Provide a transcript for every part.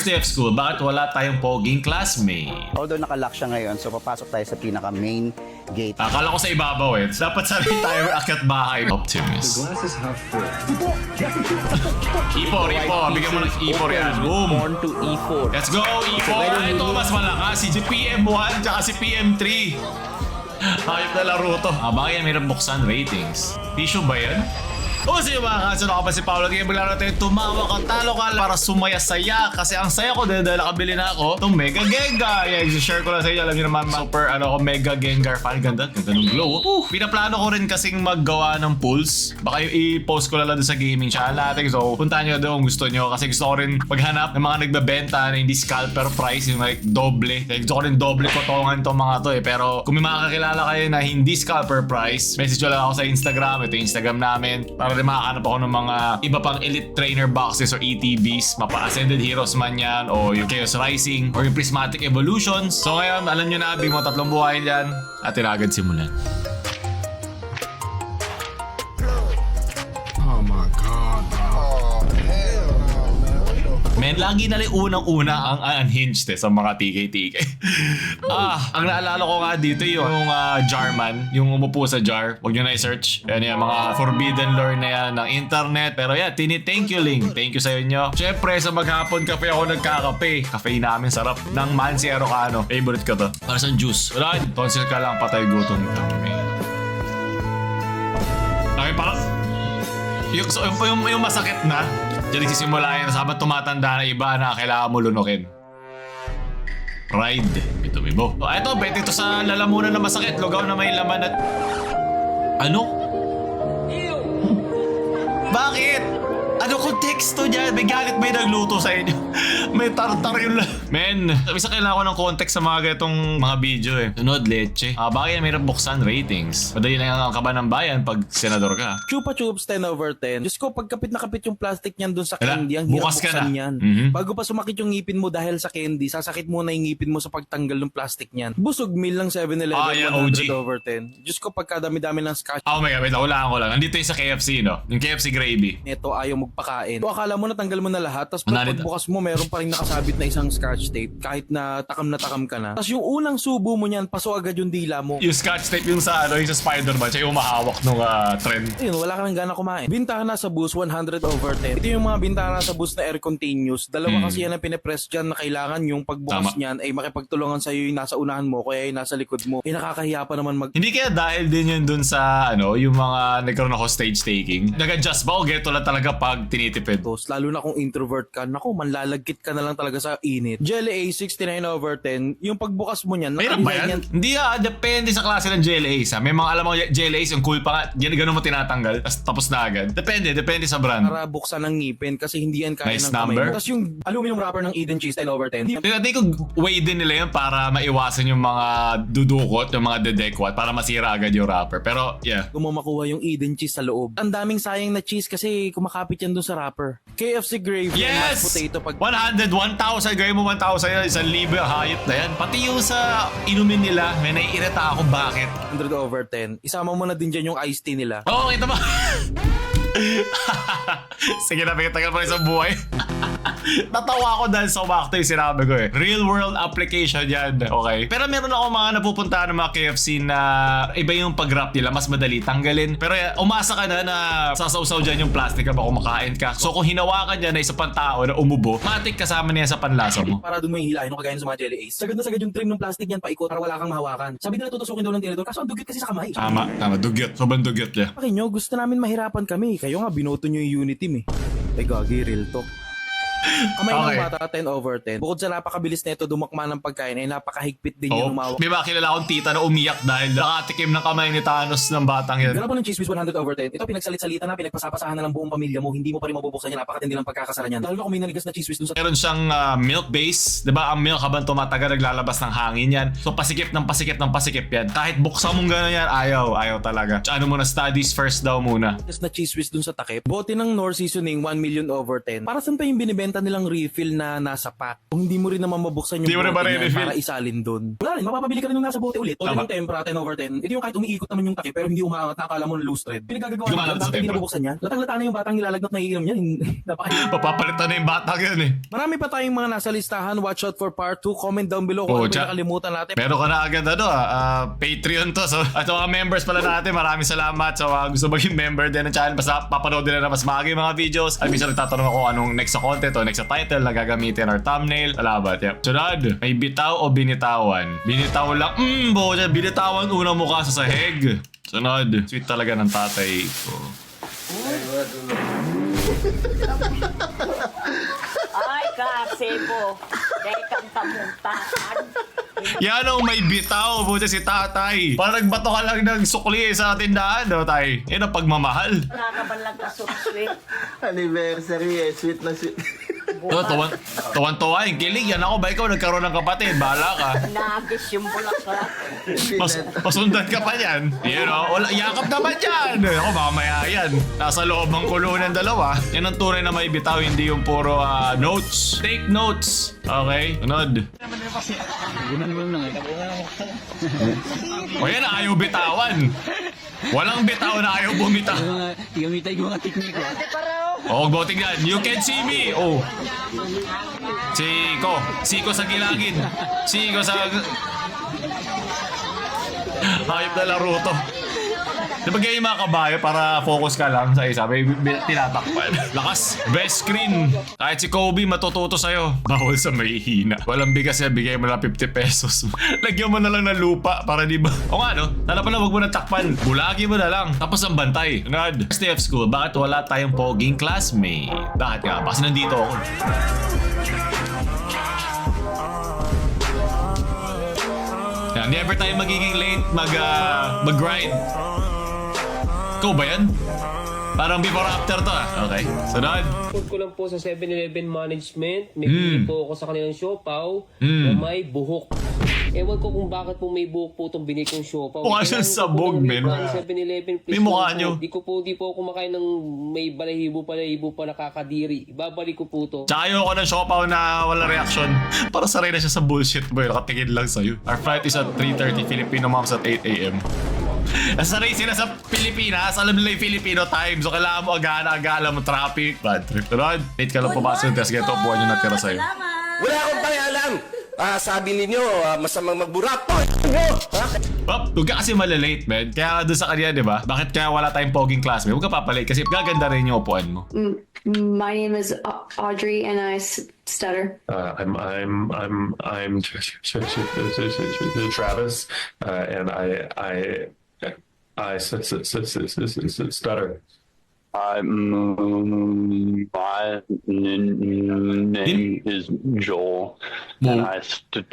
First day of school, bakit wala tayong poging classmate? Although nakalock siya ngayon, so papasok tayo sa pinaka-main gate. Akala ko sa ibabaw eh. Dapat sabi tayo akyat bahay. Optimus. Glass is half full. E4. Bigyan mo ng E4 yan. Boom. Born to E4. Let's go, E4. Ito mas malakas. Si PM1 tsaka si PM3. Hayop na laro to. Bakit yan mayroong buksan ratings? Tissue ba yan? O sige mga kaso, ako pa si Paolo. Kaya maglaro tayo tumawa ka, talo ka para sumaya-saya. Kasi ang saya ko dahil nakabili na ako itong Mega Gengar. Yeah, share ko lang sa inyo. Alam niyo naman, super Mega Gengar fan. Ganda ng glow. Pinaplano ko rin kasing maggawa ng pulse. Baka i-post ko lang doon sa gaming channel natin. So puntahan nyo doon kung gusto nyo. Kasi gusto ko rin maghanap ng mga nagbebenta na hindi scalper price. Yung like doble. Like, gusto ko rin doble kotongan itong mga to eh. Pero kung may mga kakilala kayo na hindi scalper price, message ko lang ako sa Instagram. Ito yung Instagram namin. Para rin makakanap ako ng mga iba pang Elite Trainer boxes or ETBs. Mapa-Ascended Heroes man yan, o yung Chaos Rising, or yung Prismatic Evolutions. So ngayon, alam nyo na, bigyan mo 3 buhay dyan. At agad simulan. Oh my God. Men, lagi na lang unang-una ang unhinged sa mga TK-TK. Ang naalala ko nga dito yung Jarman, yung umupo sa jar. Huwag nyo na i-search. Yan yung mga forbidden lore na yan ng internet. Pero yeah, thank you Ling. Thank you sa inyo. Siyempre, sa maghapon kape ako nagkakape. Cafe namin sarap ng Mansi Arocano. Favorite ko to. Para sa juice. Wala, tonsil ka lang, patay gutom. Okay, parang yung masakit na, diyan nagsisimula yan habang tumatanda na iba na kailangan mo lunukin. Pride. Ito, Bibo. So, ito, bet ito sa lalamunan na masakit. Lugaw na may laman at... Ano? Bakit? Ano konteksto niyan? May galit ba yung nagluto sa inyo? May tartar yun lang. Men, isa kailangan ko ng context sa mga ganitong mga video eh. Sunod, leche. Bakit may buksan ratings? Madali lang ang kaba ng bayan pag senador ka. Chupa Chups 10/10. Diyos ko, pagkapit na kapit yung plastic niyan dun sa Wala, candy, ang hirap bukas ka buksan na. yan. Mhm. Bago pa sumakit yung ngipin mo dahil sa candy, sasakit muna yung ngipin mo sa pagtanggal ng plastic niyan. Busog meal lang 7-Eleven, Yeah, OG. 100/10. Diyos ko, pagkadami-dami ng scotch Oh my God, wait lang, hulaan ko lang. Nandito yung sa KFC, no? Yung KFC gravy. neto, ayaw magpakain. So, akala mo natanggal mo na lahat, tapos Mananit- pagbukas mo, meron pa rin nakasabit na isang scotch tape kahit na takam ka na. Tapos yung unang subo mo niyan, paso agad yung dila mo. Yung scotch tape yung sa yung sa Spider-Man, siya yung umahawak nung trend. Ayun, wala ka nang gana kumain. Bintahan na sa bus, 100/10. Ito yung mga bintahan na sa bus na air continuous. Dalawa kasi yan ang pinipress dyan na kailangan yung pagbukas Tama. niyan ay makipagtulungan sa'yo yung nasa unahan mo kaya yung nasa likod mo. Nakakahiya pa naman Hindi kaya dahil din yun dun sa yung mga nagkaroon ako stage taking. Nag-adjust ba o geto lang talaga pag tinitipid? magtos. Lalo na kung introvert ka, naku, manlalagkit ka na lang talaga sa init. Jelly A, 69/10. Yung pagbukas mo niyan, Mayroon ba yan? Hindi depende sa klase ng jelly ace. May mga alam mo jelly ace, yung cool pa nga, ganun mo tinatanggal, tapos na agad. Depende sa brand. para buksan ng ngipin kasi hindi yan kaya Nice ng kamay number. mo. Tapos yung aluminum wrapper ng Eden Cheese 10/10. Hindi Tingnan ko way din nila yun para maiwasan yung mga dudukot, yung mga dedekwat, para masira agad yung wrapper. Pero yeah. mo makuha yung Eden Cheese sa loob. Ang daming sayang na cheese kasi kumakapit yan dun sa wrapper. KFC gravy and Yes! mashed potato pag 100, 1,000, gawin mo 1,000 yan, 1,000 hayop na yan. Pati yung sa inumin nila, may naiirita ako bakit. 100/10. Isama mo na din dyan yung iced tea nila. Oo, kita ba? Sige na, tagal pa rin sa buhay. Natawa ako dahil sa wakto yung sinabi ko eh. Real world application yan. Okay. Pero meron ako mga napupuntahan ng mga KFC na iba yung pag-wrap nila. Mas madali tanggalin. Pero umasa ka na sasausaw dyan yung plastic habang kumakain ka. So kung hinawakan dyan na isa pang tao na umubo, matik kasama niya sa panlasa mo. Para doon mo hihilahin kung kagaya sa mga jelly ace. Sagad na sagad yung trim ng plastic niyan paikot para wala kang mahawakan. Sabi nila tutusukin daw ng tinidor kaso ang dugit kasi sa kamay. Tama. Dugyot. Sobrang dugyot niya. Bakit nyo? Gusto namin mahirapan kami. Kayo nga, binoto nyo yung unity team eh. Ay gagi, real talk. Kamay Okay. ng bata, 10/10. Bukod sa napakabilis nito dumakma ng pagkain, ay napakahigpit din Oh, yung umawak. may mga kilala akong tita na umiyak dahil nakatikim ng kamay ni Thanos ng batang yan. Gala po ng cheese whiz 100/10. Ito pinagsalit-salita na, pinagpasapasahan na ng buong pamilya mo. Hindi mo pa rin mabubuksan yan. Napakatindi ng pagkakasara niyan. Lalo na kung may naligas na cheese whiz dun sa... Meron siyang milk base. Diba ang milk habang tumatagal naglalabas ng hangin yan. So pasikip yan. Kahit buksan mong gano'n yan, ayaw talaga. Ano muna, studies first daw muna. na cheese whiz dun sa takip. Bote ng Knorr seasoning 1,000,000/10. Para saan pa yung binibenta binibenta nilang refill na nasa pack. Kung hindi mo rin naman mabuksan yung Hindi mo rin bote niyan ma-refill. para isalin doon. Wala rin, mapapabili ka rin yung nasa bote ulit. O Tama. yung tempra, 10/10. Ito yung kahit umiikot naman yung takip pero hindi umaangat, nakakala mo na loose thread. Pinagagagawa Gumalat nila, sa bakit hindi tempra. nabubuksan yan? Latang-lata na yung batang nilalagnat na iinom yan. Napakahirap. Papapalitan na yung bata yun eh. Marami pa tayong mga nasa listahan. Watch out for part 2. Comment down below kung ano Tsaka- yung nakalimutan natin. Meron ka na agad Patreon to. So, at mga members pala natin, maraming salamat. So, gusto maging member din ng channel. Basta papanood nila na mas maaga yung mga videos. At minsan nagtatanong ako anong next sa content o next sa title na gagamitin or thumbnail. Salamat. Yep. Sunod, may bitaw o binitawan? Binitaw lang. Boja, binitawan unang mukha sa sahig. Sunod, sweet talaga ng tatay ko. Ay, kasi po. Dekang kamuntahan. Yan ang may bitaw, buti si tatay. Parang nagbato ka lang ng sukli sa tindahan, no, tay? Yan ang pagmamahal. Nakakabalang kasuswit. Anniversary sweet na sweet. Tuwan-tuwa yung kilig. Yan ako ba? Ikaw nagkaroon ng kapatid. Bahala ka. Nagis yung bulaklak. Pasundan ka pa yan. You know, yakap naman yan. Ako mamaya yan. Nasa loob ng kulungan dalawa. Yan ang tunay na may bitaw, hindi yung puro notes. Take notes. Okay? Sunod. O yan, ayaw bitawan. Walang bitaw na ayaw bumitaw. Gamitay ko mga teknik. Oh, boting yan. You can see me. Oh. Siko sa gilagid. Siko sa... Hayop na laro to. Diba ganyan yung mga kabayo para focus ka lang sa isa? May tinatakpan. Lakas. Best screen. Kahit si Kobe matututo sa'yo. Bawal sa may hina. Walang bigas yan. Bigay mo lang 50 pesos. Lagyan mo na lang ng lupa para di ba? O nga no? Sana pala wag mo na takpan. Bulagi mo na lang. Tapos ang bantay. Sunod. First day of school. Bakit wala tayong poging classmate? Bakit nga? Kasi nandito ako. Yan, never tayo magiging late mag-grind. Ikaw ba yan? Parang before after to Okay. Sunod. Report ko lang po sa 7-Eleven management. May bili po ako sa kanilang siopaw na may buhok. Ewan ko kung bakit po may buhok po itong binili kong siopaw. Mukha siyang sabog, men. 7-Eleven, May mukha nyo. Di po ako kumakain ng may balahibo pa nakakadiri. Ibabalik ko po to. Tsaka ayoko ng siopaw na wala reaction. Para saray na siya sa bullshit boy. Nakatingin lang sa'yo. Our flight is at 3:30. Filipino moms at 8 a.m. Nasanay sila sa Pilipinas. Alam nila yung Filipino time. So kailangan mo agala mo traffic. Bad trip. Sunod. Late ka lang pumasok. Tapos ganito buwan yung natira sa'yo. Wala akong pakialam. Sabi ninyo, masamang magburat. Huwag ka kasi malalate, man. Kaya doon sa kanya, di ba? Bakit kaya wala taying poging classmate? Huwag ka papalate kasi gaganda rin yung upuan mo. My name is Audrey, and I stutter. I'm Travis, and I stutter. My name is Joel, and I stutter.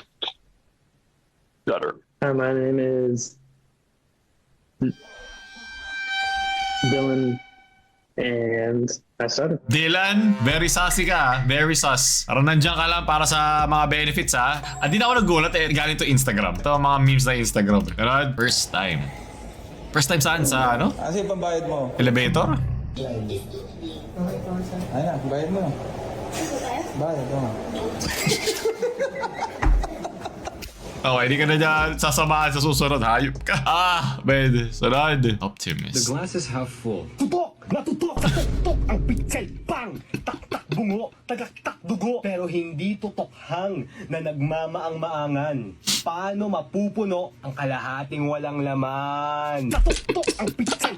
My name is Dylan, and I stutter. Dylan, very sassy ka, ha? Very sus. Parang nandiyan ka lang para sa mga benefits, ha? Di na ako nagulat, galing to Instagram. Ito ang mga memes na Instagram. Pero first time. First time saan? Sa ano? Ano yung pambayad mo? Elevator? Ayun na, bayad mo. Bayad mo. Okay, di ka na dyan sasamahan sa susunod. Hayop ka. Man. Sunod. Optimist. glass is half full. Tutok! Natutok! Tutok! Ang pixel! Pang! Tak-tak bungo! Tagaktak dugo! Pero hindi tutokhang na nagmamaang-maangan. Paano mapupuno ang kalahating walang laman? Natutok ang pixel!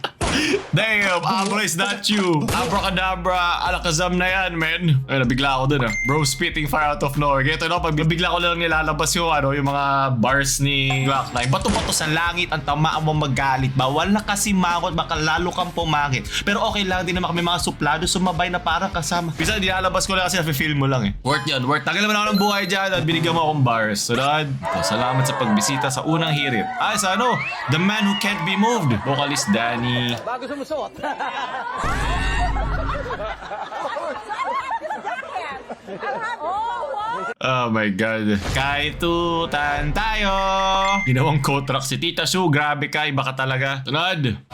Damn, Abra is not you. Abracadabra, Alakazam na yan, man. Ay, nabigla ako dun, Bro, spitting fire out of nowhere. Ganito, no? Pag bigla ko lang nilalabas yung, yung mga bars ni Glock 9. Bato-bato sa langit, ang tamaan mo magalit. Bawal na kasi makot, baka lalo kang pumakit. Pero okay lang din naman kami mga suplado, sumabay na parang kasama. Bisa, nilalabas ko lang kasi na-feel mo lang, Worth yan, worth. Tagal naman ako ng buhay dyan at binigyan mo akong bars. Sunod. Salamat sa pagbisita sa unang hirit. Sa The Man Who Can't Be Moved. Vocalist Danny. Bago sumusot! Oh my God. Kaitutan tayo! Ginawang kontrak si Tita Sue. Grabe ka, iba ka talaga. Sunod!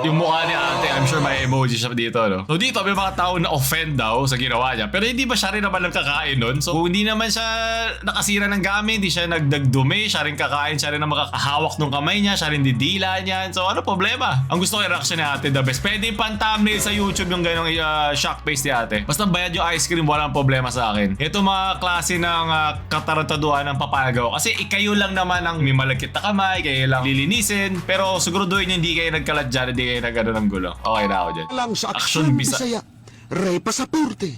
Yung mukha ni ate, I'm sure may emoji siya dito, no? So dito, may mga tao na offend daw sa ginawa niya. Pero hindi ba siya rin naman nagkakain nun? So kung hindi naman siya nakasira ng gamit, hindi siya nagdagdumi, siya rin kakain, siya rin ang makakahawak ng kamay niya, siya rin didila niyan. So ano problema? Ang gusto ko yung reaction ni ate, the best. Pwede pan thumbnail sa YouTube yung ganong shock face ni ate. Basta bayad yung ice cream, walang problema sa akin. Ito mga klase ng katarantaduhan ng papagaw. Kasi kayo lang naman ang may malagkit na kamay, kayo lang lilinisin. Pero siguraduhin nyo hindi kayo nagkalat dyan, hindi kayo nagano ng gulo. Okay na ako dyan. Lang sa Action Bisaya. Ray Pasaporte.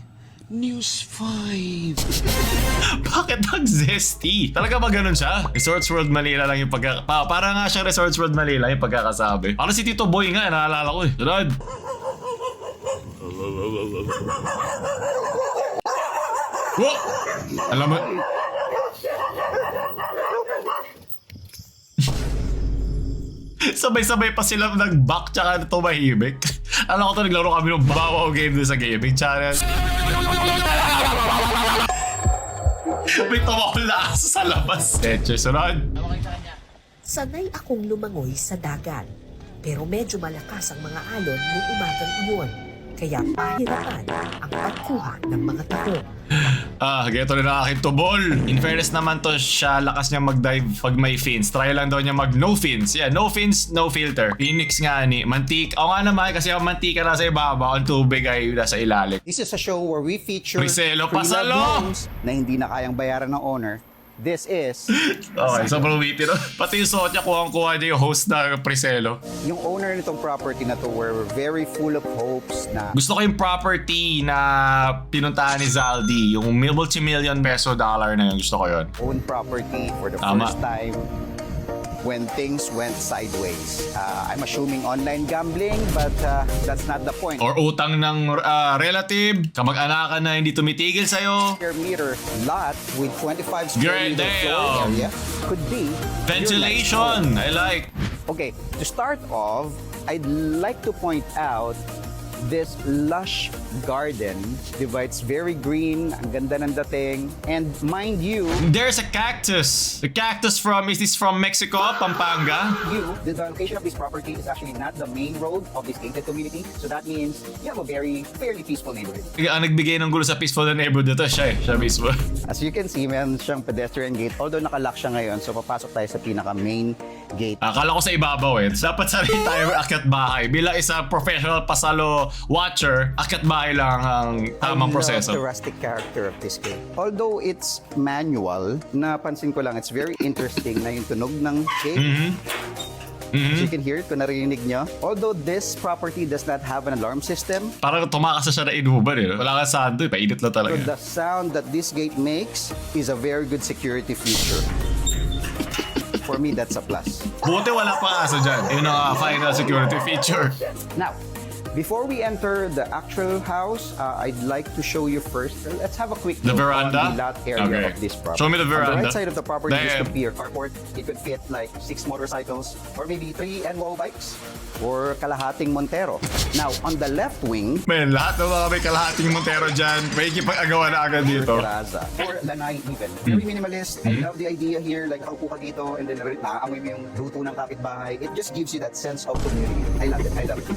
News 5. Bakit ang zesty? Talaga ba ganun siya? Resorts World Manila lang yung para nga siya Resorts World Manila yung pagkakasabi. Parang si Tito Boy nga, naalala ko eh. Sunod. Whoa! Alam mo... Sabay-sabay pa sila nag-back tsaka tumahimik. Alam ko to, naglaro kami ng bawaw game doon sa gaming channel. May tumawal na aso sa labas. Sunod. Sanay akong lumangoy sa dagat, pero medyo malakas ang mga alon noong umagang iyon, kaya pahirapan ang pagkuha ng mga tahong. Geto rin ang aking tubol. In fairness naman to, siya lakas niya mag-dive pag may fins. Try lang daw niya mag no fins. Yeah, no fins, no filter. Phoenix nga ni. Mantika. O nga naman, kasi ang mantika nasa ibaba, ang tubig ay nasa ilalim. This is a show where we feature Priselo free love Pasalo! loans na hindi na kayang bayaran ng owner. This is... Okay, sobrang witty no? Pati yung suot niya, kuha niya yung host na Priselo. Yung owner nitong property na to were very full of hopes na... Gusto ko yung property na pinuntahan ni Zaldi. Yung multi-million peso dollar na yun. Gusto ko yun. Own property for the Tama. first time when things went sideways. I'm assuming online gambling, but that's not the point. Or utang ng relative, kamag-anakan na hindi tumitigil sa'yo. Square meter lot with 25 square Great meter floor damn. area could be Ventilation! I like. Okay, to start off, I'd like to point out this lush garden. Diba? It's very green, ang ganda ng dating. And mind you, There's a cactus. The cactus is this from Mexico, Pampanga? the location of this property is actually not the main road of this gated community. So that means you have a fairly peaceful neighborhood. Ang nagbigay ng gulo sa peaceful na neighborhood dito, siya mismo. As you can see, meron siyang pedestrian gate. Although nakalock siya ngayon, so papasok tayo sa pinaka-main gate. Akala ko sa ibabaw eh. Dapat sarili tayo akyat bahay. Bilang isang professional pasalo watcher, akyat bahay lang ang tamang proseso. I love the rustic character of this game. Although it's manual, napansin ko lang, it's very interesting na yung tunog ng gate. As you can hear it, kung narinig nyo. Although this property does not have an alarm system, Parang tumakas na siya na inuban eh. Wala kang sando eh. Painit lang so talaga. the sound that this gate makes is a very good security feature. For me, that's a plus. Buti wala pa aso dyan. Yun ang final security feature. Now, before we enter the actual house, I'd like to show you first. Let's have a quick The look veranda? on the lot area Okay. of this property. Show me the On veranda. the right side of the property, this Damn. could be a carport. It could fit like 6 motorcycles or maybe 3 Enwall bikes or kalahating Montero. Now, on the left wing, Man, lahat ng mga may kalahating Montero dyan, may ikipag-agawa na agad dito. Terraza or lanai even. Very minimalist. I love the idea here. Like, nakaupo ka dito and then naaamoy mo yung luto ng kapitbahay. It just gives you that sense of community. I love it. I love it.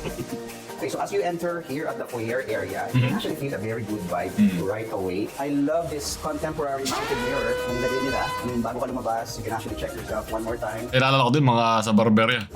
Okay, so as you enter here at the foyer area, you can actually feel a very good vibe right away. I love this contemporary mounted mirror. Ang lagay nila, bago ka lumabas, you can actually check yourself one more time. Ilala ko din mga sa barberya.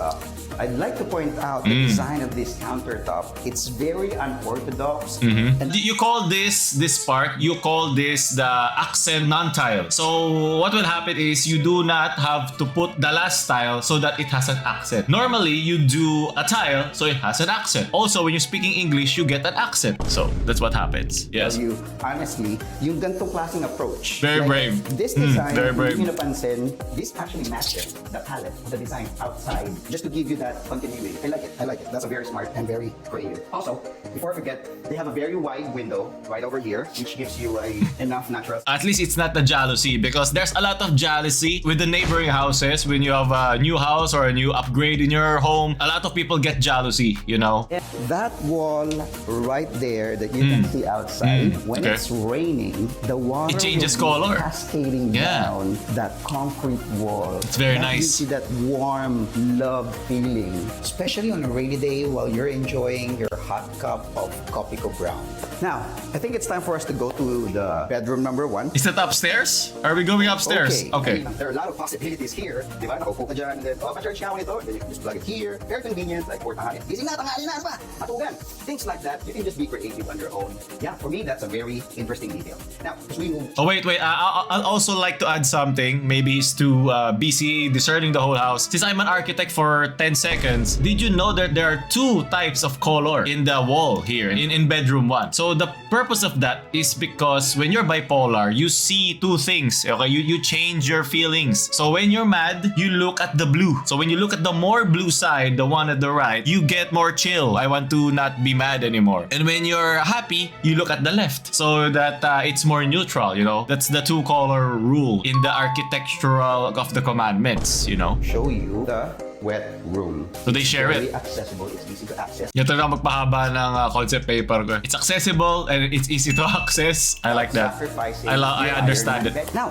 I'd like to point out the design of this countertop. It's very unorthodox. And you call this part, you call this the accent non-tile. So what will happen is you do not have to put the last tile so that it has an accent. Normally, you do a tile so it has an accent. Also, when you're speaking English, you get an accent. So that's what happens. Yes. You, honestly, yung gantong klaseng approach. Very brave. This design, very brave. hindi nyo napansin, this actually matches the palette of the design outside, just to give you that continuity. I like it. I like it. That's a very smart and very creative. Also, before I forget, they have a very wide window right over here, which gives you enough natural. At least it's not the jealousy because there's a lot of jealousy with the neighboring houses. When you have a new house or a new upgrade in your home, a lot of people get jealousy, you know? that wall right there that you can see outside, when Okay. it's raining, the water It changes will be color. cascading Yeah. down that concrete wall. It's very That nice. gives you that warm, love feeling, especially on a rainy day while you're enjoying your hot cup of Copico Brown. Now, I think it's time for us to go to the bedroom number 1. Is that upstairs? Are we going upstairs? Okay. I mean, there are a lot of possibilities here. Di ba? Nakaupo ka dyan. And then, pa-charge ka ako nito. Then you can just plug it here. Very convenient. Like, gising na, tanghali na, ano ba? Matugan. Things like that. You can just be creative on your own. Yeah, for me, that's a very interesting detail. Now, as we move... Oh, wait. I'd also like to add something. Maybe it's to BC discerning the whole house. Since I'm an architect for 10 seconds, did you know that there are 2 types of color in the wall here in bedroom 1? So the purpose of that is because when you're bipolar, you see 2 things. Okay, you change your feelings. So when you're mad, you look at the blue. So when you look at the more blue side, the one at the right, you get more chill. I want to not be mad anymore. And when you're happy, you look at the left so that it's more neutral, you know. That's the 2 color rule in the architectural of the commandments, you know. Show you the wet room. So they share Very it. accessible. It's easy to access. Yan talaga magpahaba ng concept paper ko. It's accessible and it's easy to access. I like that. Sacrificing I your understand Iron Man it. bed. Now,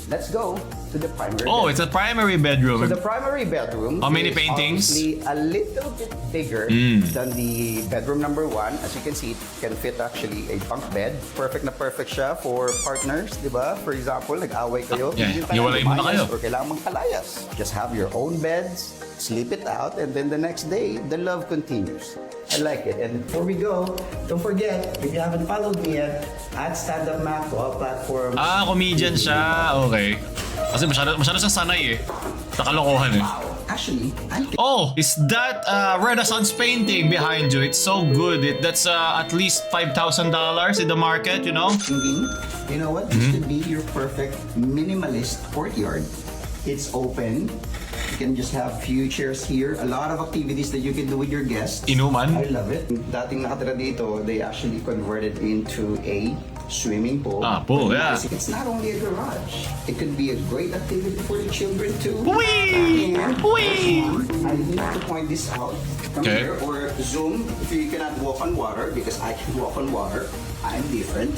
let's go to the primary Oh, bedroom. it's a primary bedroom. So the primary bedroom How many is paintings? obviously a little bit bigger than the bedroom number 1. As you can see, it can fit actually a bunk bed. Perfect na perfect siya for partners, di ba? For example, nag-away kayo. Yeah, hindi hiwalay mo na lumayas kayo. Or kailangan magkalayas. Just have your own beds, sleep it out, and then the next day, the love continues. I like it. And before we go, don't forget, if you haven't followed me yet, at Stand Up Mac to all platforms. Comedian siya. Okay. Kasi masyado siyang sanay eh. Sa kalokohan eh. Actually, I'm Oh, is that Renaissance painting behind you? It's so good. That's at least $5,000 in the market, you know? thinking, you know what? This could be your perfect minimalist courtyard. It's open. You can just have few chairs here. A lot of activities that you can do with your guests. Inuman? I love it. Dating nakatira dito, they actually converted into a swimming pool. Pool, yeah. It's not only a garage. It could be a great activity for the children too. Whee! And Whee! I need to point this out. Come Okay. here or zoom if you cannot walk on water, because I can walk on water. I'm different.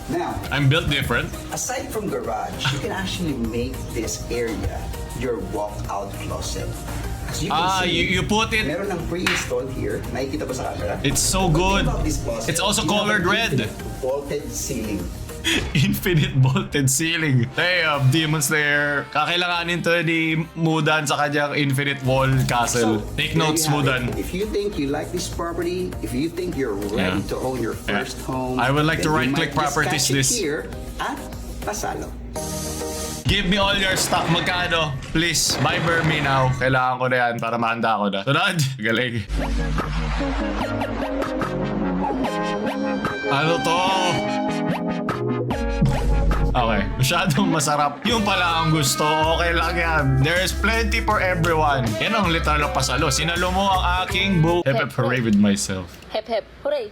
Now, I'm built different. aside from garage, you can actually make this area your walk-out closet. As you can see, You put it. meron ng pre-installed here. Nakikita ba sa camera? It's so Good good. thing about this closet, It's also you have colored an red. infinite vaulted ceiling. Infinite vaulted ceiling. Hey, Demon Slayer. Kakailanganin to ni Mudan sa kanyang Infinite Wall Castle. Take there notes, you have Mudan. it. If you think you like this property, if you think you're ready to own your first home, I would like to then you right-click might properties discuss it this. here at Pasalo. Give me all your stock. Magkano? Please, buy me now. Kailangan ko na yan para mahanda ko na. Sunod. Galing. Ano to? Okay, masyadong masarap. Yung pala ang gusto, okay lang yan. There's plenty for everyone. Yan ang literal na pasalo. Sinalo mo ang aking buhok. Hep hooray with myself. Hep hep, hooray.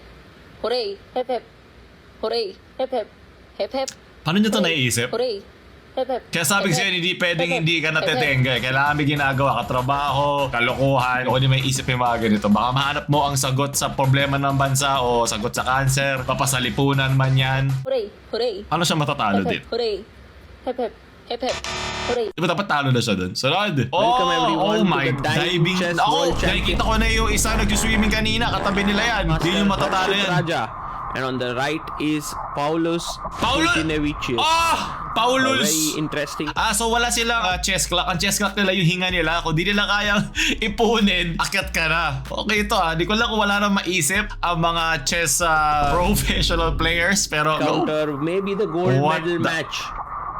Hooray, hep hep. Hooray, hep hep. Hep hep. Paano nyo to naiisip? Hooray. Hep hep. Kaya sabi ko Hep, sa'yo, hep. hindi pwedeng Hep, hep. hindi ka Hep, natetengga. Kailangan may ginagawa ka. Trabaho, kalokohan, o hindi may isip yung mga ganito. Baka mahanap mo ang sagot sa problema ng bansa o sagot sa cancer, papasalipunan man yan. Hooray, hooray. Ano siya matatalo Hep, din? hep, hooray. Hep hep. Hep hep. Hooray. Di ba dapat talo na siya dun? Sunod! Welcome everyone oh my to the Diving Chess World nakikita ko na yung isa nag-swimming kanina. Katabi nila yan. Hindi nyo matatalo yan. Raja. And on the right is Paulus Kurtinevicius. Paulus! Very interesting. So wala silang chess clock. Ang chess clock nila yung hinga nila. Kung di nila kayang ipunin, akyat ka na. Okay ito Di ko lang kung wala nang maisip ang mga chess professional players. Pero Counter maybe the gold What medal the- match.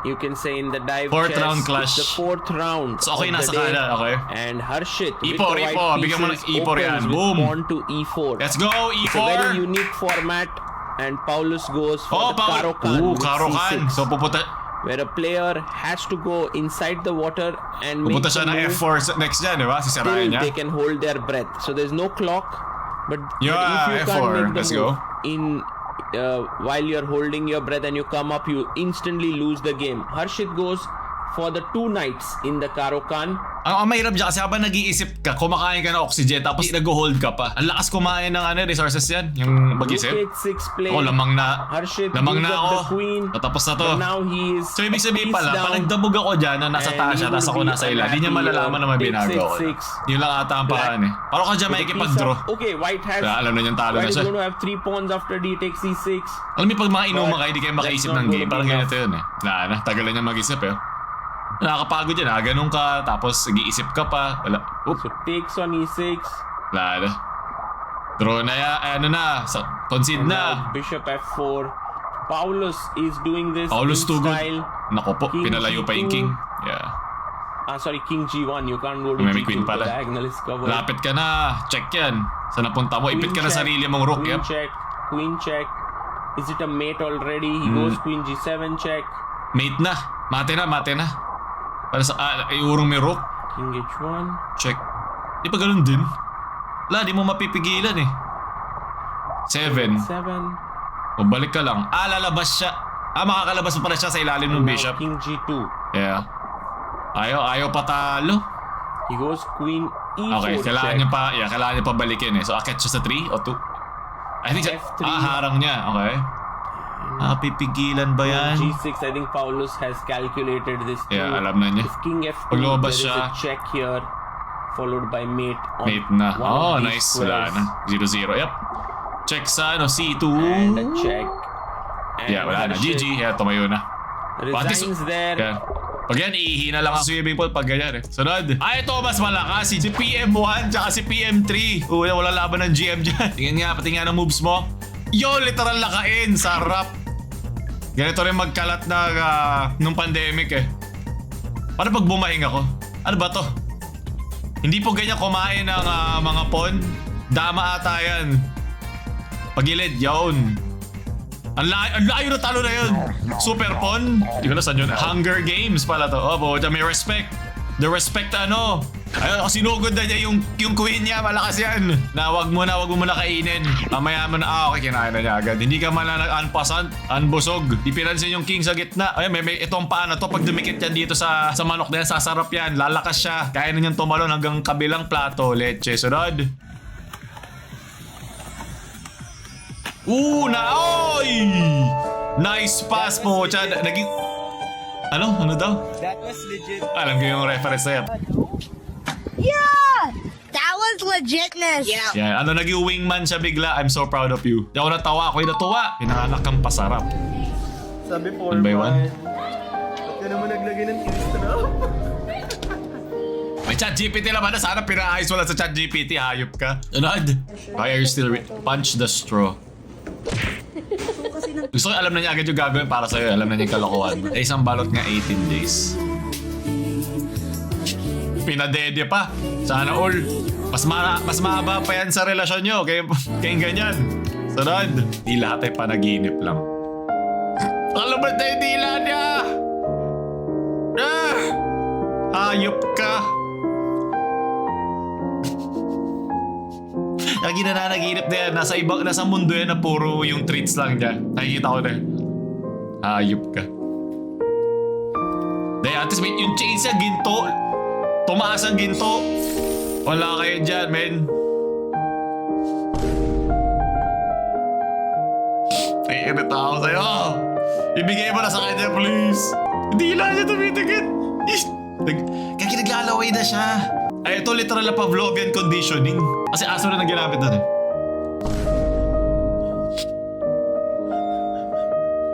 You can say in the dive Fourth chess, round clash. it's the 4th round So, okay, of nasa the day. kanan, okay. And Harshit with Ipo, the white Ipo. Bigyan mo ng pieces Ipo yan. opens with Boom. pawn to E4. Let's go, It's a E4. very unique format. And Paulus goes for the Karo-Kan with Karo-Kan. C6, So pupunta where a player has to go inside the water and make siya the ng move. F4 next dyan, di ba? Still, Sisirayan niya. they can hold their breath. So there's no clock. But Yeah, if you F4. can't make the Let's move go. in while you're holding your breath and you come up, you instantly lose the game. Harshit goes for the 2 nights in the Karokan. Ang mahirap dyan kasi habang nag-iisip ka, kumakain ka ng oxygen tapos nag-hold ka pa. Ang lakas kumain ng resources yan, yung mag-isip. Rook H6 play. Ako, lamang na Harshit ako. gives up the queen. Tapos na to. But now he is So ibig sabihin pala, down. pag nagdabog ako dyan na nasa And taas siya, he tapos will ako be nasa ila, di niya unhappy malalaman na may on binago ko. 6-6. Yun lang ata ang paraan eh. Parang ka dyan may With the ikipag-draw. piece of- Okay, white has. Kaya alam na niyang talo na White is siya. going to have 3 pawns after d takes c6. Alam mo pag mga inuman But kayo, hindi kayo makaisip that's ng not game. gonna Parang be ganito yun eh. Na, tagalan niya mag-isip eh. Nakakapagod yan ha, ganun ka, tapos nag-iisip ka pa. Wala. Oop. So takes on e6. Wala na. Draw na ya, ano na, concede And na. now bishop f4. Paulus is doing this Paulus in too good. style. Nako po, King pinalayo pa yung G2. king. Yeah. Sorry, king g1. You can't go to May g2. queen pala. The diagonal is covered. Lapit ka na, check yan. Saan napunta mo? Ipit ka na check, sarili mong rook, queen yep. check, queen check. Is it a mate already? He goes queen g7 check. Mate na, mate na. Para sa, iurong may rook. King h1. Check. Di pa ganun din. Wala, di mo mapipigilan eh. 7. 7. O balik ka lang. Lalabas siya. Makakalabas pa pala siya sa ilalim ng Now bishop. king g2. Yeah. Ayaw patalo. He goes queen e4 Okay, kailangan check. niya pa balikin eh. So akit siya sa 3 o 2? I think F3. harang niya. Okay. Pipigilan ba yan? g6. I think Paulus has calculated this too. Yeah, alam na niya. If king f2, Pag lumabas there is siya. a check here, followed by mate on Mate na. one of Oh, these nice. Wala squares. na. 0-0. Yep. Check sa C2. And a check. And Yeah, wala na. Harshit GG. Yeah, tumayo na. resigns there. Yeah. Pag yan, ihina lang ang swimming pool pag ganyan eh. Sunod. Ito mas malakas. Si PM1 tsaka si PM3. Wala laban ng GM dyan. Tingnan nga, pati nga ng moves mo. Yo, literal lakain. Sarap. Ganito rin magkalat na nung pandemic eh. Paano pag bumaing ako? Ano ba to? Hindi po ganyan kumain ng mga pawn. Dama ata yan. Pagilid, yun. Ang layo na talo na yun. Super pawn. Hindi ko na saan yun. Hunger Games pala to. Oh, may respect. The respect ayun, sinugod na niya yung queen niya. Malakas yan. Na wag mo muna kainin. Mamaya mo na, okay, kinain na niya agad. Hindi ka man na nag-unpasan, unbusog. Di pinansin yung king sa gitna. Ayun, may itong paa na to. Pag dumikit yan dito sa manok na yan, sasarap yan. Lalakas siya. Kaya na niyang tumalon hanggang kabilang plato. Leche. Sunod. Oy! Nice pass po. Naging... Ano daw? That was legit. Alam ko yung reference na yan. Yeah! That was legitness. Yeah. Yan. Naging wingman siya bigla. I'm so proud of you. Di ako natawa. Ako'y natuwa. Pinanganak kang pasarap. Sabi po, One by one. Ba't ka naman naglagay ng twist May chat GPT naman na. Sana pinaayos wala sa chat GPT. Hayop ka. Unod. Why are you still... Punch the straw. Gusto ko alam na niya agad yung gagawin para sa'yo. Alam na niya yung kalokohan. Isang balot nga 18 days. Pinadede pa. Sana all. Mas mahaba pa yan sa relasyon nyo. Kayong ganyan. Sunod. Di lahat ay panaginip lang. Kalabot na yung dila niya! Hayop ka! Lagi na nanaginip na yan. Nasa mundo yan na puro yung treats lang niya. Nakikita ko na. Hayop ka. Dahil at least yung chains niya, ginto. Tumaas ang ginto. Wala kayo dyan, men. Naiirita ako sa'yo. Ibigay mo na sa kanya, please. Hindi lang niya tumitigit. Kaya naglalaway na siya. Ay, ito literal na Pavlovian conditioning. Kasi aso na ginamit doon eh.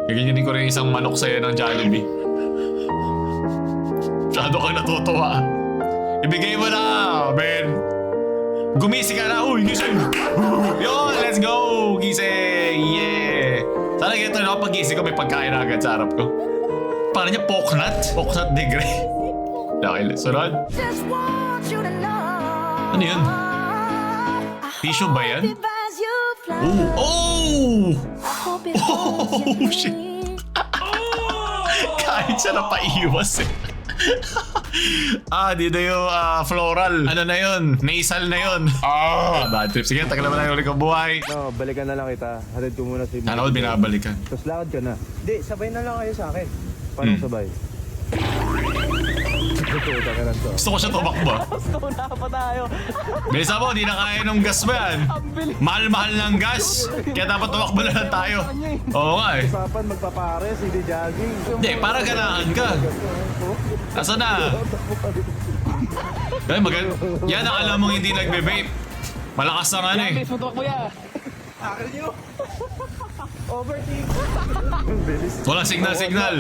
Gaganyanin ko rin isang manok sa'yo ng Jollibee. Masyado kang natutuwa. Ibigay mo na, man. Gumising ka na. Uy, gising. Yo, let's go. Gising. Yeah. Sana ganito na ako pag-gising ko may pagkain na agad sa harap ko. Paano niya? Poknut? Poknut degree. Okay, sunod. Ano yun? Tissue ba yan? Oh! Shit! Kahit siya na paiwas eh. Dito yung floral. Ano na yun? Nasal na yun. Bad trip. Sige, tagal naman na ulit ang buhay. No, balikan na lang kita. Hatid ko muna sa ibig. Ano binabalikan? Tapos lakad ka na. Hindi, sabay na lang kayo sa akin. Paano sabay? Gusto ko siya tumakbo. Una pa tayo. Bisa mo, di na kaya ng gas mo yan. Mahal-mahal ng gas. Kaya dapat tumakbo na lang tayo. Oo nga eh. Usapan magpapares, hindi jogging. Hindi, para ganahan ka. Asa na? Ay, yan ang alam mong hindi nagbe-vape. Malakas ang ano eh. Bilis mo tumakbo yan. Akin nyo. Overtake. Walang signal.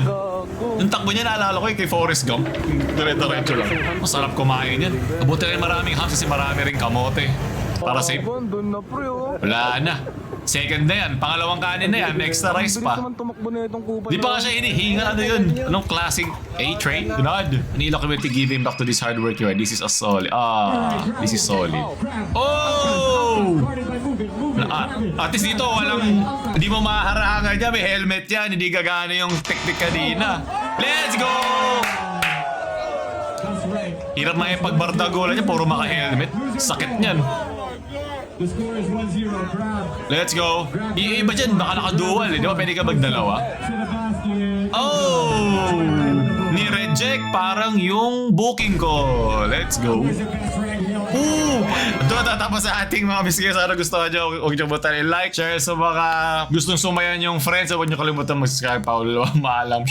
Yung takbo niya naalala ko kay Forrest Gump. Dire-diretso lang. Masarap kumain yan. Mabuti rin maraming hams kasi marami rin kamote. Para safe. Doon na pre oh. Wala na. Second na yan. Pangalawang kanin na yan. May extra rice pa. Tumakbo na itong kupal. Di pa nga siya hinihinga. Ano yun? Anong klaseng A-train? God. Manila community giving back to this hard work you are. This is a solid. This is solid. Oh! At least dito walang... Hindi mo maharangan niya. May helmet yan. Hindi gagana yung technique kanina. Let's go! Hirap na yung pagbardagola niya. Puro maka-helmet. Sakit niyan. Let's go. Iba dyan, baka naka-dual eh. Di ba pwede ka magdalawa? Oh! Ni-reject parang yung booking ko. Let's go. Ito tatapos sa ating mga biscuits. Sana gusto nyo, huwag nyo butan i-like, share sa mga gustong sumayan yung friends. Huwag nyo kalimutan mag-subscribe. Paulo, maalam.